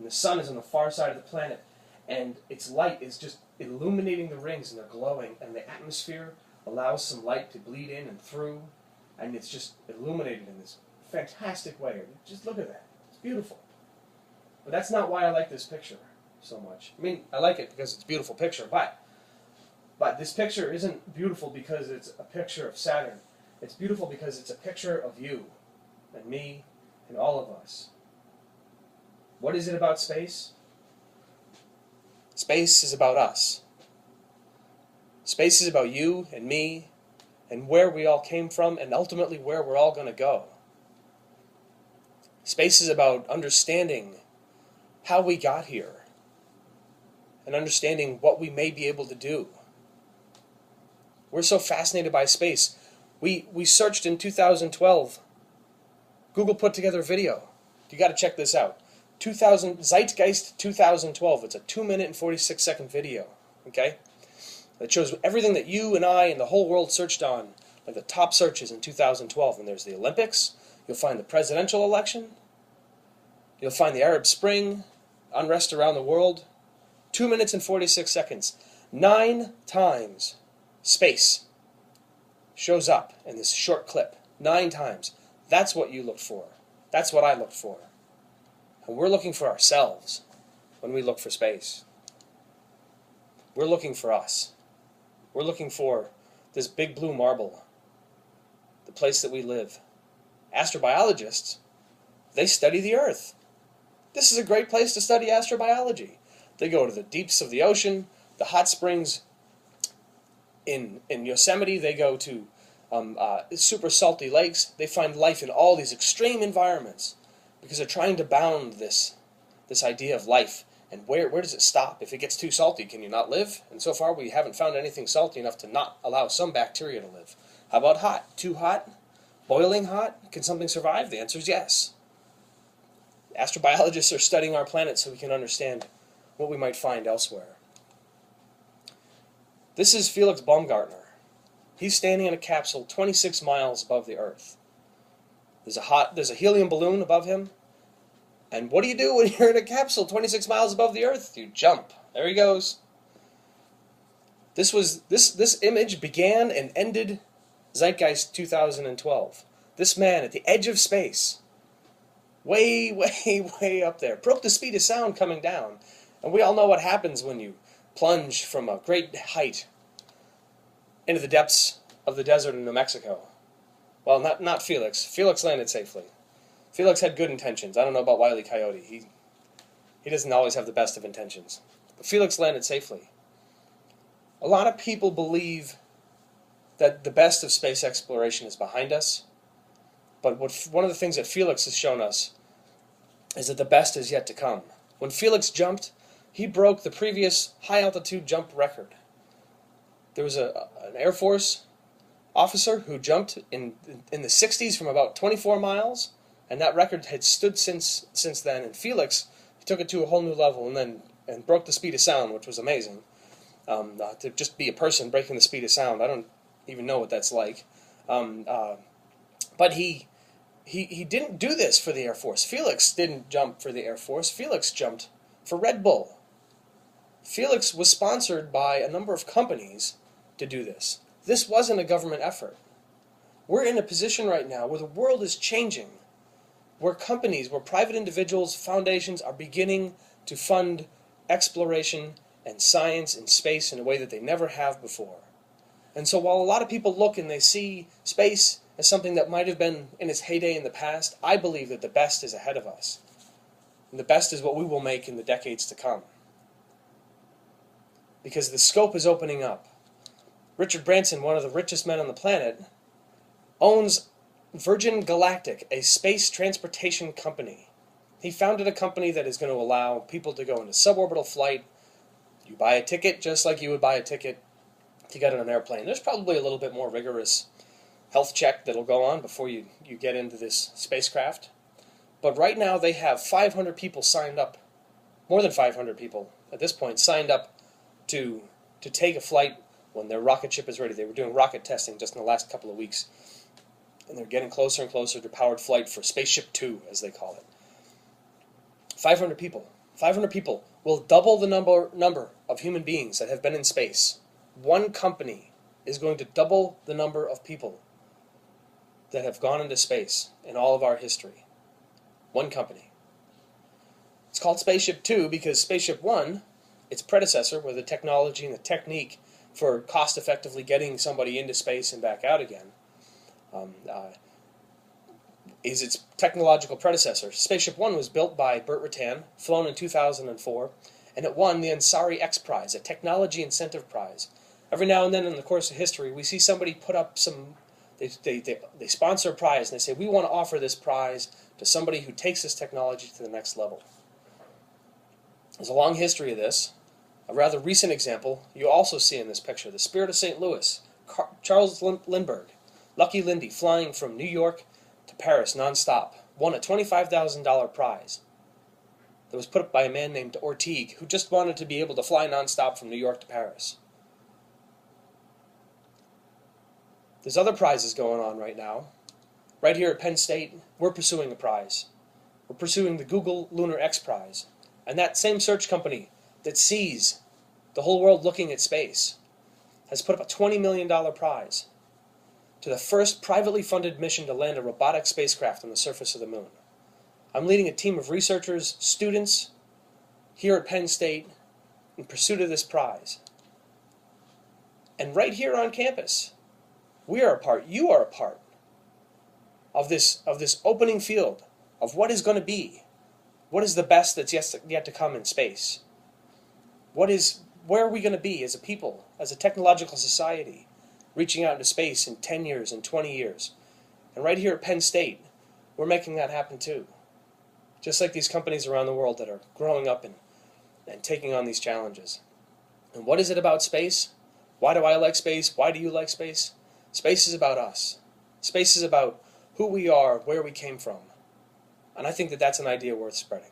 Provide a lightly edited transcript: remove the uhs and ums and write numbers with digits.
and the sun is on the far side of the planet, and its light is just illuminating the rings, and they're glowing, and the atmosphere allows some light to bleed in and through, and it's just illuminated in this fantastic way. Just look at that. It's beautiful. But that's not why I like this picture so much. I mean, I like it because it's a beautiful picture, but this picture isn't beautiful because it's a picture of Saturn. It's beautiful because it's a picture of you and me and all of us. What is it about space? Space is about us. Space is about you and me and where we all came from and ultimately where we're all going to go. Space is about understanding how we got here and understanding what we may be able to do. We're so fascinated by space. We searched in 2012. Google put together a video. You got to check this out. Zeitgeist 2012. It's a 2-minute and 46-second video. Okay, that shows everything that you and I and the whole world searched on, like the top searches in 2012. And there's the Olympics. You'll find the presidential election. You'll find the Arab Spring, unrest around the world. 2 minutes and 46 seconds. 9 times space shows up in this short clip. 9 times. That's what you looked for. That's what I looked for. And we're looking for ourselves when we look for space. We're looking for us. We're looking for this big blue marble, the place that we live. Astrobiologists, they study the Earth. This is a great place to study astrobiology. They go to the deeps of the ocean, the hot springs in Yosemite. They go to super salty lakes. They find life in all these extreme environments because they're trying to bound this idea of life. And where does it stop? If it gets too salty, can you not live? And so far, we haven't found anything salty enough to not allow some bacteria to live. How about hot? Too hot? Boiling hot? Can something survive? The answer is yes. Astrobiologists are studying our planet so we can understand what we might find elsewhere. This is Felix Baumgartner. He's standing in a capsule 26 miles above the Earth. There's a helium balloon above him. And what do you do when you're in a capsule 26 miles above the Earth? You jump. There he goes. This image began and ended Zeitgeist 2012. This man at the edge of space, way, way, way up there, broke the speed of sound coming down. And we all know what happens when you plunge from a great height into the depths of the desert in New Mexico. Well, not Felix. Felix landed safely. Felix had good intentions. I don't know about Wile E. Coyote. He doesn't always have the best of intentions. But Felix landed safely. A lot of people believe that the best of space exploration is behind us. But one of the things that Felix has shown us is that the best is yet to come. When Felix jumped, he broke the previous high-altitude jump record. There was an Air Force officer who jumped in the 60s from about 24 miles, and that record had stood since then. And Felix, he took it to a whole new level and broke the speed of sound, which was amazing. To just be a person breaking the speed of sound, I don't even know what that's like. But he didn't do this for the Air Force. Felix didn't jump for the Air Force. Felix jumped for Red Bull. Felix was sponsored by a number of companies to do this. This wasn't a government effort. We're in a position right now where the world is changing, where companies, where private individuals, foundations are beginning to fund exploration and science and space in a way that they never have before. And so while a lot of people look and they see space as something that might have been in its heyday in the past, I believe that the best is ahead of us. And the best is what we will make in the decades to come. Because the scope is opening up. Richard Branson, one of the richest men on the planet, owns Virgin Galactic, a space transportation company. He founded a company that is going to allow people to go into suborbital flight. You buy a ticket just like you would buy a ticket to get on an airplane. There's probably a little bit more rigorous health check that'll go on before you get into this spacecraft. But right now they have 500 people signed up, more than 500 people at this point, signed up to take a flight when their rocket ship is ready. They were doing rocket testing just in the last couple of weeks. And they're getting closer and closer to powered flight for Spaceship Two, as they call it. 500 people. 500 people will double the number of human beings that have been in space. One company is going to double the number of people that have gone into space in all of our history. One company. It's called Spaceship Two because Spaceship One, its predecessor, with the technology and the technique for cost-effectively getting somebody into space and back out again, is its technological predecessor. Spaceship One was built by Burt Rutan, flown in 2004, and it won the Ansari X Prize, a technology incentive prize. Every now and then in the course of history, we see somebody put up some, they sponsor a prize, and they say, we want to offer this prize to somebody who takes this technology to the next level. There's a long history of this. A rather recent example you also see in this picture, the Spirit of St. Louis, Charles Lindbergh, Lucky Lindy, flying from New York to Paris nonstop, won a $25,000 prize that was put up by a man named Ortigue, who just wanted to be able to fly nonstop from New York to Paris. There's other prizes going on right now. Right here at Penn State, we're pursuing a prize. We're pursuing the Google Lunar X Prize. And that same search company that sees the whole world looking at space has put up a $20 million prize to the first privately funded mission to land a robotic spacecraft on the surface of the moon. I'm leading a team of researchers, students, here at Penn State in pursuit of this prize. And right here on campus, we are a part, you are a part of this opening field of what is going to be. What is the best that's yet to come in space? Where are we going to be as a people, as a technological society, reaching out into space in 10 years and 20 years? And right here at Penn State, we're making that happen too. Just like these companies around the world that are growing up and taking on these challenges. And what is it about space? Why do I like space? Why do you like space? Space is about us. Space is about who we are, where we came from. And I think that that's an idea worth spreading.